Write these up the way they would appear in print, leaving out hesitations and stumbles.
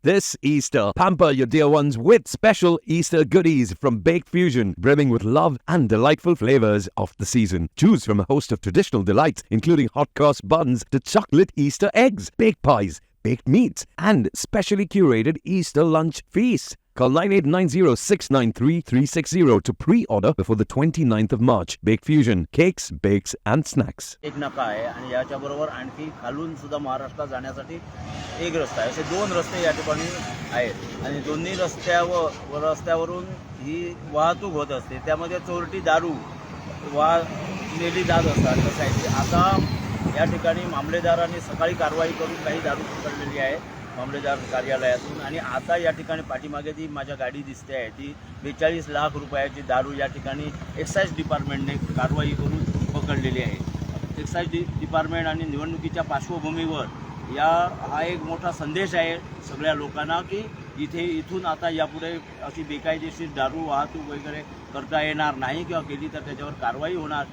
This Easter, pamper your dear ones with special Easter goodies from Baked Fusion, brimming with love and delightful flavors of the season. Choose from a host of traditional delights, including hot cross buns to chocolate Easter eggs, baked pies, baked meats, and specially curated Easter lunch feasts. Call 9890693360 to pre-order before the 29th of March. Baked Fusion, cakes, bakes, and snacks. एक नका आहे आणि याच्याबरोबर आणखी खालून सुद्धा महाराष्ट्रात जाण्यासाठी एक रस्ता आहे. असे दोन रस्ते या ठिकाणी आहेत आणि दोन्ही रस्त्यावरून ही वाहतूक होत असते. त्यामध्ये चोरटी दारू नेली जात असतात. कसं आहे की आता या ठिकाणी मामलेदारांनी सकाळी कारवाई करून काही दारू पकडलेली आहे मामलेदार कार्यालयातून आणि आता या ठिकाणी पाठीमागे जी माझ्या गाडी दिसते आहे ती 42 लाख रुपयाची दारू या ठिकाणी एक्साईज डिपार्टमेंटने कारवाई करून पकडलेली आहे. एक्साईज डिपार्टमेंट आणि निवडणुकीच्या पार्श्वभूमीवर हा एक मोठा संदेश आहे सगळ्या लोकांना की इथून आता यापुढे अशी बेकायदेशीर दारू वाहतूक वगैरे करता येणार नाही किंवा केली तर त्याच्यावर कारवाई होणार.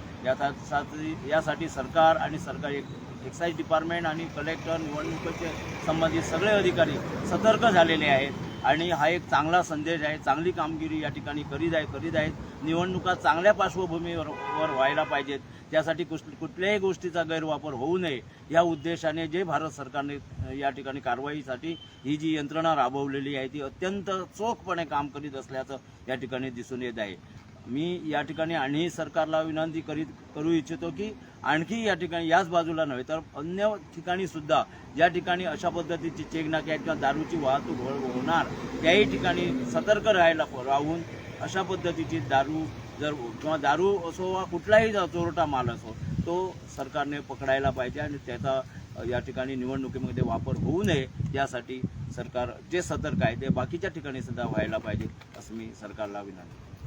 यासाठी सरकार आणि सरकारी एक्साईज डिपार्टमेंट आणि कलेक्टर निवडणुकीचे संबंधित सगळे अधिकारी सतर्क झालेले आहेत आणि हा एक चांगला संदेश आहे. चांगली कामगिरी या ठिकाणी करीत आहेत. निवडणुका चांगल्या पार्श्वभूमीवर व्हायला पाहिजेत. त्यासाठी कुठल्याही गोष्टीचा गैरवापर होऊ नये या उद्देशाने जे भारत सरकारने या ठिकाणी कारवाईसाठी ही जी यंत्रणा राबवलेली आहे ती अत्यंत चोखपणे काम करीत असल्याचं या ठिकाणी दिसून येत आहे. मी या ठिकाणी आणि सरकारला विनंती करू इच्छितो की आणखी या ठिकाणी याच बाजूला नव्हे तर अन्य ठिकाणी सुद्धा ज्या ठिकाणी अशा पद्धतीची चेकनाके आहेत किंवा दारूची वाहतूक होणार त्याही ठिकाणी सतर्क राहून अशा पद्धतीची दारू किंवा दारू असो वा कुठलाही चोरटा माल असो तो सरकारने पकडायला पाहिजे आणि त्याचा या ठिकाणी निवडणुकीमध्ये वापर होऊ नये यासाठी सरकार जे सतर्क आहे ते बाकीच्या ठिकाणी सुद्धा व्हायला पाहिजे असं मी सरकारला विनंती